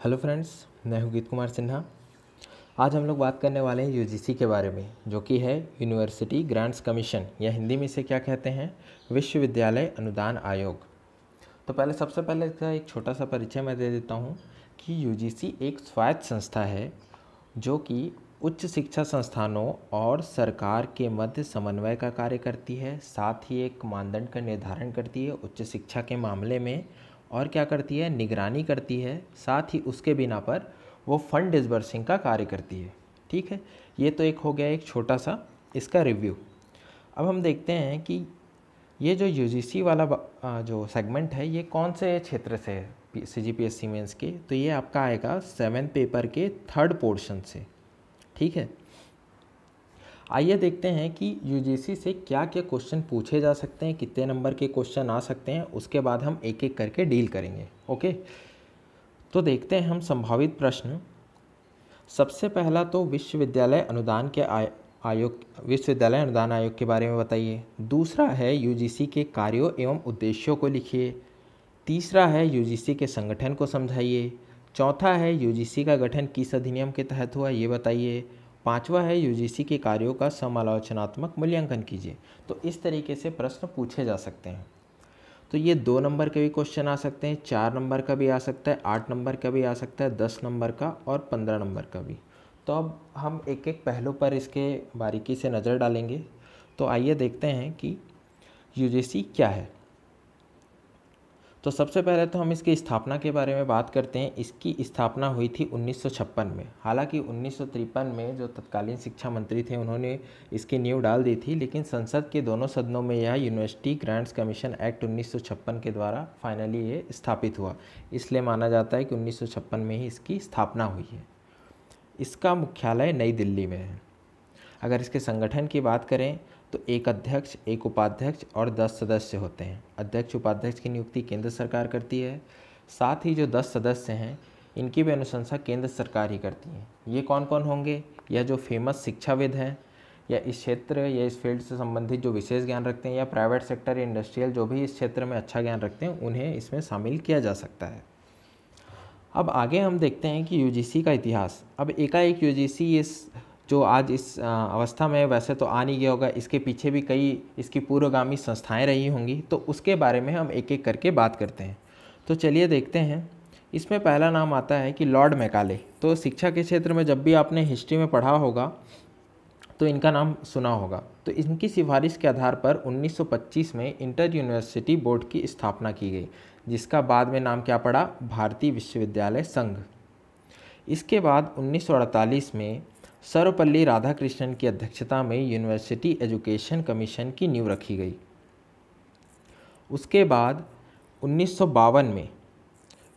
Hello friends, मैं हूं गीत कुमार सिन्हा। आज हम लोग बात करने वाले हैं यूजीसी के बारे में, जो कि है यूनिवर्सिटी ग्रांट्स कमीशन, या हिंदी में इसे क्या कहते हैं, विश्वविद्यालय अनुदान आयोग। तो सबसे पहले इसका एक छोटा सा परिचय मैं दे देता हूं कि यूजीसी एक स्वायत्त संस्था है जो कि उच्च शिक्षा संस्थानों और सरकार के मध्य समन्वय का कार्य करती है। साथ ही एक मानदंड का निर्धारण करती है उच्च शिक्षा के मामले में, और क्या करती है, निगरानी करती है। साथ ही उसके बिना पर वो फंड डिसबर्सिंग का कार्य करती है। ठीक है, ये तो एक हो गया एक छोटा सा इसका रिव्यू। अब हम देखते हैं कि ये जो यूजीसी वाला जो सेगमेंट है ये कौन से क्षेत्र से है सीजीपीएससी मेंस के। तो ये आपका आएगा 7th पेपर के 3rd पोर्शन से। ठीक है, आइए देखते हैं कि यूजीसी से क्या क्या क्वेश्चन पूछे जा सकते हैं, कितने नंबर के क्वेश्चन आ सकते हैं। उसके बाद हम एक एक करके डील करेंगे। ओके, तो देखते हैं हम संभावित प्रश्न। सबसे पहला तो विश्वविद्यालय अनुदान आयोग के बारे में बताइए। दूसरा है यूजीसी के कार्यों एवं उद्देश्यों को लिखिए। तीसरा है यूजीसी के संगठन को समझाइए। चौथा है यूजीसी का गठन किस अधिनियम के तहत हुआ, ये बताइए। पांचवा है यूजीसी के कार्यों का समालोचनात्मक मूल्यांकन कीजिए। तो इस तरीके से प्रश्न पूछे जा सकते हैं। तो ये 2 नंबर के भी क्वेश्चन आ सकते हैं, 4 नंबर का भी आ सकता है, 8 नंबर का भी आ सकता है, 10 नंबर का और 15 नंबर का भी। तो अब हम एक एक पहलू पर इसके बारीकी से नज़र डालेंगे। तो आइए देखते हैं कि यूजीसी क्या है। तो सबसे पहले तो हम इसकी स्थापना के बारे में बात करते हैं। इसकी स्थापना हुई थी 1956 में। हालांकि 1953 में जो तत्कालीन शिक्षा मंत्री थे उन्होंने इसकी नींव डाल दी थी, लेकिन संसद के दोनों सदनों में यह यूनिवर्सिटी ग्रांट्स कमीशन एक्ट 1956 के द्वारा फाइनली ये स्थापित हुआ। इसलिए माना जाता है कि 1956 में ही इसकी स्थापना हुई है। इसका मुख्यालय नई दिल्ली में है। अगर इसके संगठन की बात करें तो एक अध्यक्ष, एक उपाध्यक्ष और 10 सदस्य होते हैं। अध्यक्ष उपाध्यक्ष की नियुक्ति केंद्र सरकार करती है। साथ ही जो 10 सदस्य हैं इनकी भी अनुशंसा केंद्र सरकार ही करती है। ये कौन कौन होंगे? यह जो फेमस शिक्षाविद हैं, या इस क्षेत्र या इस फील्ड से संबंधित जो विशेष ज्ञान रखते हैं, या प्राइवेट सेक्टर या इंडस्ट्रियल जो भी इस क्षेत्र में अच्छा ज्ञान रखते हैं, उन्हें इसमें शामिल किया जा सकता है। अब आगे हम देखते हैं कि यूजीसी का इतिहास। अब एकाएक यूजीसी जो आज इस अवस्था में वैसे तो आ नहीं गया होगा, इसके पीछे भी कई इसकी पूर्वगामी संस्थाएं रही होंगी। तो उसके बारे में हम एक एक करके बात करते हैं। तो चलिए देखते हैं। इसमें पहला नाम आता है कि लॉर्ड मैकाले। तो शिक्षा के क्षेत्र में जब भी आपने हिस्ट्री में पढ़ा होगा तो इनका नाम सुना होगा। तो इनकी सिफारिश के आधार पर 1925 में इंटर यूनिवर्सिटी बोर्ड की स्थापना की गई, जिसका बाद में नाम क्या पड़ा, भारतीय विश्वविद्यालय संघ। इसके बाद 1948 में सर्वपल्ली राधाकृष्णन की अध्यक्षता में यूनिवर्सिटी एजुकेशन कमीशन की नींव रखी गई। उसके बाद 1952 में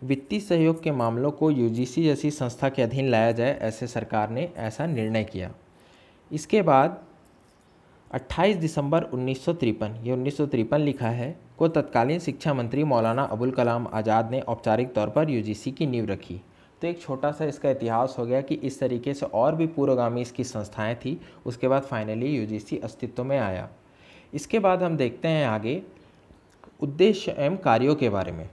वित्तीय सहयोग के मामलों को यूजीसी जैसी संस्था के अधीन लाया जाए, ऐसे सरकार ने ऐसा निर्णय किया। इसके बाद 28 दिसंबर 1953, ये 1953 लिखा है, को तत्कालीन शिक्षा मंत्री मौलाना अबुल कलाम आज़ाद ने औपचारिक तौर पर यूजीसी की नींव रखी। तो एक छोटा सा इसका इतिहास हो गया कि इस तरीके से और भी पूर्वगामी इसकी संस्थाएं थी। उसके बाद फाइनली यूजीसी अस्तित्व में आया। इसके बाद हम देखते हैं आगे उद्देश्य एवं कार्यों के बारे में।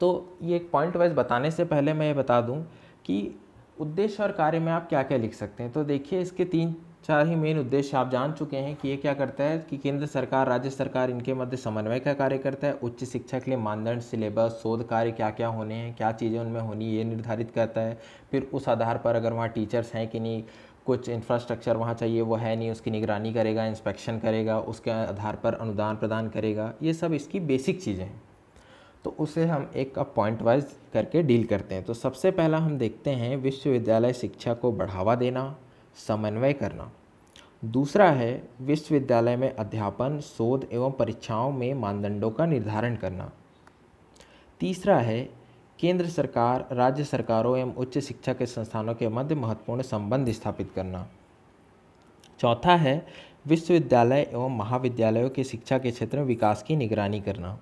तो ये एक पॉइंट वाइज बताने से पहले मैं ये बता दूं कि उद्देश्य और कार्य में आप क्या क्या लिख सकते हैं। तो देखिए, इसके 3-4 ही मेन उद्देश्य आप जान चुके हैं कि ये क्या करता है कि केंद्र सरकार, राज्य सरकार, इनके मध्य समन्वय का कार्य करता है। उच्च शिक्षा के लिए मानदंड, सिलेबस, शोध कार्य क्या क्या होने हैं, क्या चीज़ें उनमें होनी, ये निर्धारित करता है। फिर उस आधार पर अगर वहाँ टीचर्स हैं कि नहीं, कुछ इंफ्रास्ट्रक्चर वहाँ चाहिए, वो है नहीं, उसकी निगरानी करेगा, इंस्पेक्शन करेगा, उसके आधार पर अनुदान प्रदान करेगा। ये सब इसकी बेसिक चीज़ें हैं। तो उसे हम एक पॉइंट वाइज करके डील करते हैं। तो सबसे पहला हम देखते हैं विश्वविद्यालय शिक्षा को बढ़ावा देना, समन्वय करना। दूसरा है विश्वविद्यालय में अध्यापन, शोध एवं परीक्षाओं में मानदंडों का निर्धारण करना। तीसरा है केंद्र सरकार, राज्य सरकारों एवं उच्च शिक्षा के संस्थानों के मध्य महत्वपूर्ण संबंध स्थापित करना। चौथा है विश्वविद्यालय एवं महाविद्यालयों की शिक्षा के क्षेत्र में विकास की निगरानी करना।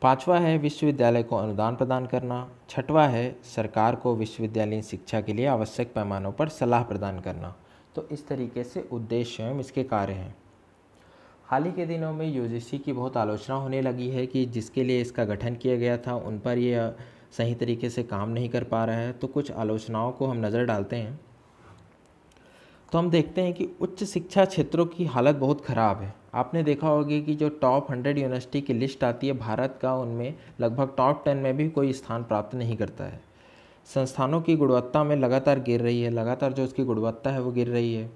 पांचवा है विश्वविद्यालय को अनुदान प्रदान करना। छठवां है सरकार को विश्वविद्यालयीन शिक्षा के लिए आवश्यक पैमानों पर सलाह प्रदान करना। तो इस तरीके से उद्देश्य एवं इसके कार्य हैं। हाल ही के दिनों में यूजीसी की बहुत आलोचना होने लगी है कि जिसके लिए इसका गठन किया गया था उन पर ये सही तरीके से काम नहीं कर पा रहा है, तो कुछ आलोचनाओं को हम नज़र डालते हैं तो हम देखते हैं कि उच्च शिक्षा क्षेत्रों की हालत बहुत ख़राब है। आपने देखा होगा कि जो टॉप 100 यूनिवर्सिटी की लिस्ट आती है भारत का, उनमें लगभग टॉप 10 में भी कोई स्थान प्राप्त नहीं करता है। संस्थानों की गुणवत्ता में लगातार गिर रही है, लगातार जो उसकी गुणवत्ता है वो गिर रही है।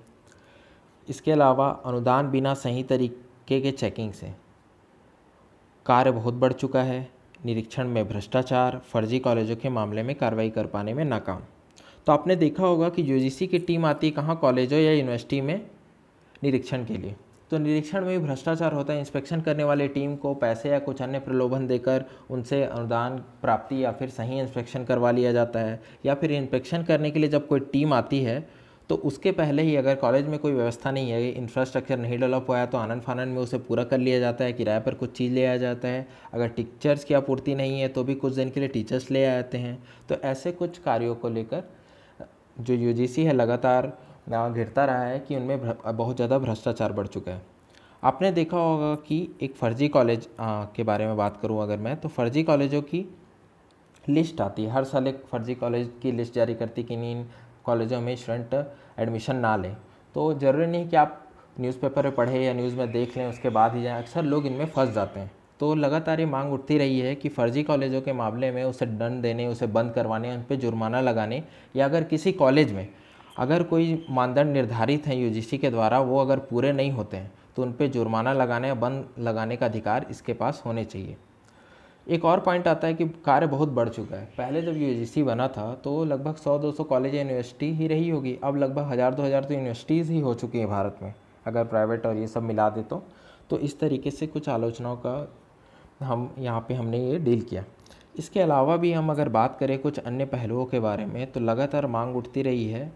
इसके अलावा अनुदान बिना सही तरीके के चेकिंग से कार्य बहुत बढ़ चुका है। निरीक्षण में भ्रष्टाचार, फर्जी कॉलेजों के मामले में कार्रवाई कर पाने में नाकाम। तो आपने देखा होगा कि यूजीसी की टीम आती है कहाँ, कॉलेजों या यूनिवर्सिटी में निरीक्षण के लिए। तो निरीक्षण में भी भ्रष्टाचार होता है। इंस्पेक्शन करने वाले टीम को पैसे या कुछ अन्य प्रलोभन देकर उनसे अनुदान प्राप्ति या फिर सही इंस्पेक्शन करवा लिया जाता है। या फिर इंस्पेक्शन करने के लिए जब कोई टीम आती है तो उसके पहले ही अगर कॉलेज में कोई व्यवस्था नहीं है, इंफ्रास्ट्रक्चर नहीं डेवलप हुआ है, तो आनन फानन में उसे पूरा कर लिया जाता है, किराए पर कुछ चीज़ ले आया जाता है। अगर टीचर्स की आपूर्ति नहीं है तो भी कुछ दिन के लिए टीचर्स ले आते हैं। तो ऐसे कुछ कार्यों को लेकर जो यूजीसी है लगातार घिरता रहा है कि उनमें बहुत ज़्यादा भ्रष्टाचार बढ़ चुका है। आपने देखा होगा कि एक फ़र्जी कॉलेज के बारे में बात करूं अगर मैं, तो फ़र्जी कॉलेजों की लिस्ट आती है हर साल। एक फ़र्जी कॉलेज की लिस्ट जारी करती कि इन कॉलेजों में स्टूडेंट एडमिशन ना लें। तो ज़रूरी नहीं कि आप न्यूज़पेपर में पढ़ें या न्यूज़ में देख लें उसके बाद ही जाएँ, अक्सर लोग इनमें फंस जाते हैं। तो लगातार ये मांग उठती रही है कि फ़र्जी कॉलेजों के मामले में उसे दंड देने, उसे बंद करवाने, उन पर जुर्माना लगाने, या अगर किसी कॉलेज में अगर कोई मानदंड निर्धारित हैं यूजीसी के द्वारा वो अगर पूरे नहीं होते हैं तो उन पर जुर्माना लगाने या बंद लगाने का अधिकार इसके पास होने चाहिए। एक और पॉइंट आता है कि कार्य बहुत बढ़ चुका है। पहले जब यूजीसी बना था तो लगभग 100-200 कॉलेज या यूनिवर्सिटी ही रही होगी। अब लगभग 1000-2000 तो यूनिवर्सिटीज़ ही हो चुकी हैं भारत में, अगर प्राइवेट और ये सब मिला दे तो इस तरीके से कुछ आलोचनाओं का हम यहाँ पे हमने ये डील किया। इसके अलावा भी हम अगर बात करें कुछ अन्य पहलुओं के बारे में तो लगातार मांग उठती रही है।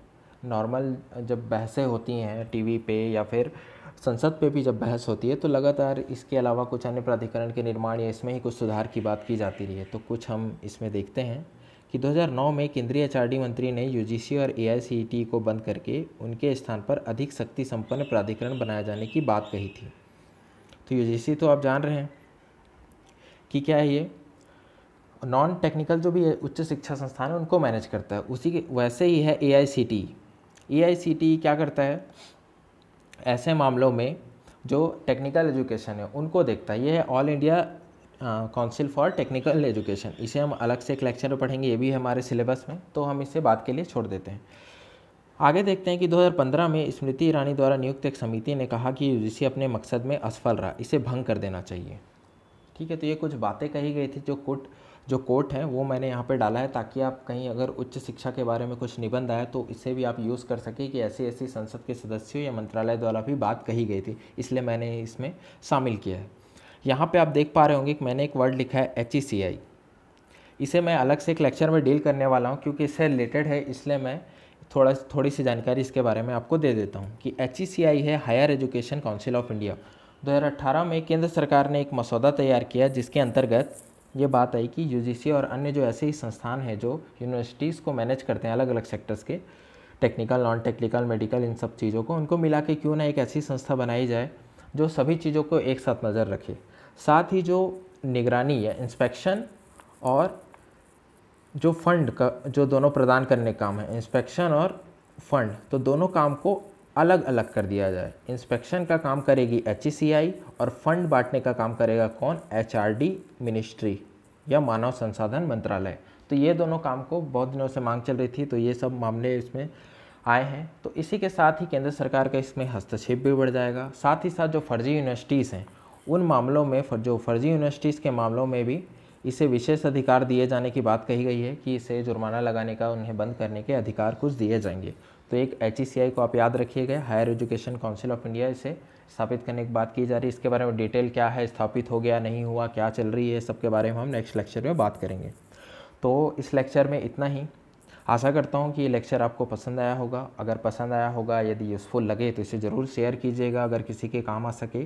नॉर्मल जब बहसें होती हैं टीवी पे या फिर संसद पे भी जब बहस होती है तो लगातार इसके अलावा कुछ अन्य प्राधिकरण के निर्माण या इसमें ही कुछ सुधार की बात की जाती रही है। तो कुछ हम इसमें देखते हैं कि 2009 में केंद्रीय एचआरडी मंत्री ने यूजीसी और एआईसीटीई को बंद करके उनके स्थान पर अधिक शक्ति संपन्न प्राधिकरण बनाए जाने की बात कही थी। तो यूजीसी तो आप जान रहे हैं कि क्या है, ये नॉन टेक्निकल जो भी उच्च शिक्षा संस्थान है उनको मैनेज करता है। उसी के वैसे ही है एआईसीटीई। एआईसीटीई क्या करता है, ऐसे मामलों में जो टेक्निकल एजुकेशन है उनको देखता है। ये है all India council for technical education. इसे हम अलग से एक लेक्चर में पढ़ेंगे, ये भी है हमारे सिलेबस में, तो हम इसे बात के लिए छोड़ देते हैं। आगे देखते हैं कि 2015 में स्मृति ईरानी द्वारा नियुक्त एक समिति ने कहा कि यूजीसी अपने मकसद में असफल रहा, इसे भंग कर देना चाहिए। ठीक है, तो ये कुछ बातें कही गई थी। जो कोट है वो मैंने यहाँ पे डाला है ताकि आप कहीं अगर उच्च शिक्षा के बारे में कुछ निबंध आए तो इसे भी आप यूज़ कर सकें कि ऐसी ऐसी संसद के सदस्यों या मंत्रालय द्वारा भी बात कही गई थी, इसलिए मैंने इसमें शामिल किया है। यहाँ पे आप देख पा रहे होंगे कि मैंने एक वर्ड लिखा है HECI। इसे मैं अलग से एक लेक्चर में डील करने वाला हूँ क्योंकि इससे रिलेटेड है, इसलिए मैं थोड़ी सी जानकारी इसके बारे में आपको दे देता हूँ कि HECI है higher education council of India. 2018 में केंद्र सरकार ने एक मसौदा तैयार किया जिसके अंतर्गत ये बात आई कि यूजीसी और अन्य जो ऐसे ही संस्थान हैं जो यूनिवर्सिटीज़ को मैनेज करते हैं अलग अलग सेक्टर्स के, टेक्निकल, नॉन टेक्निकल, मेडिकल, इन सब चीज़ों को, उनको मिला के क्यों ना एक ऐसी संस्था बनाई जाए जो सभी चीज़ों को एक साथ नज़र रखे। साथ ही जो निगरानी या इंस्पेक्शन और जो फंड का जो दोनों प्रदान करने काम है, इंस्पेक्शन और फंड, तो दोनों काम को अलग अलग कर दिया जाए। इंस्पेक्शन का काम करेगी HECI और फंड बांटने का काम करेगा कौन, HRD मिनिस्ट्री या मानव संसाधन मंत्रालय। तो ये दोनों काम को बहुत दिनों से मांग चल रही थी, तो ये सब मामले इसमें आए हैं। तो इसी के साथ ही केंद्र सरकार का इसमें हस्तक्षेप भी बढ़ जाएगा। साथ ही साथ जो फर्जी यूनिवर्सिटीज़ हैं उन मामलों में, जो फर्जी यूनिवर्सिटीज़ के मामलों में भी इसे विशेष अधिकार दिए जाने की बात कही गई है कि इसे जुर्माना लगाने का, उन्हें बंद करने के अधिकार कुछ दिए जाएंगे। तो एक HECI को आप याद रखिएगा, higher education council of India, इसे स्थापित करने की बात की जा रही है। इसके बारे में डिटेल क्या है, स्थापित हो गया नहीं हुआ, क्या चल रही है, सब के बारे में हम नेक्स्ट लेक्चर में बात करेंगे। तो इस लेक्चर में इतना ही। आशा करता हूँ कि ये लेक्चर आपको पसंद आया होगा। अगर पसंद आया होगा, यदि यूज़फुल लगे तो इसे ज़रूर शेयर कीजिएगा अगर किसी के काम आ सके।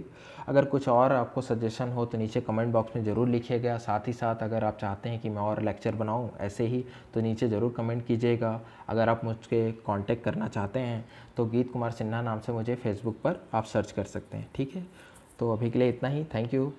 अगर कुछ और आपको सजेशन हो तो नीचे कमेंट बॉक्स में ज़रूर लिखिएगा। साथ ही साथ अगर आप चाहते हैं कि मैं और लेक्चर बनाऊँ ऐसे ही, तो नीचे ज़रूर कमेंट कीजिएगा। अगर आप मुझसे कांटेक्ट करना चाहते हैं तो गीत कुमार सिन्हा नाम से मुझे फेसबुक पर आप सर्च कर सकते हैं। ठीक है, तो अभी के लिए इतना ही। Thank you.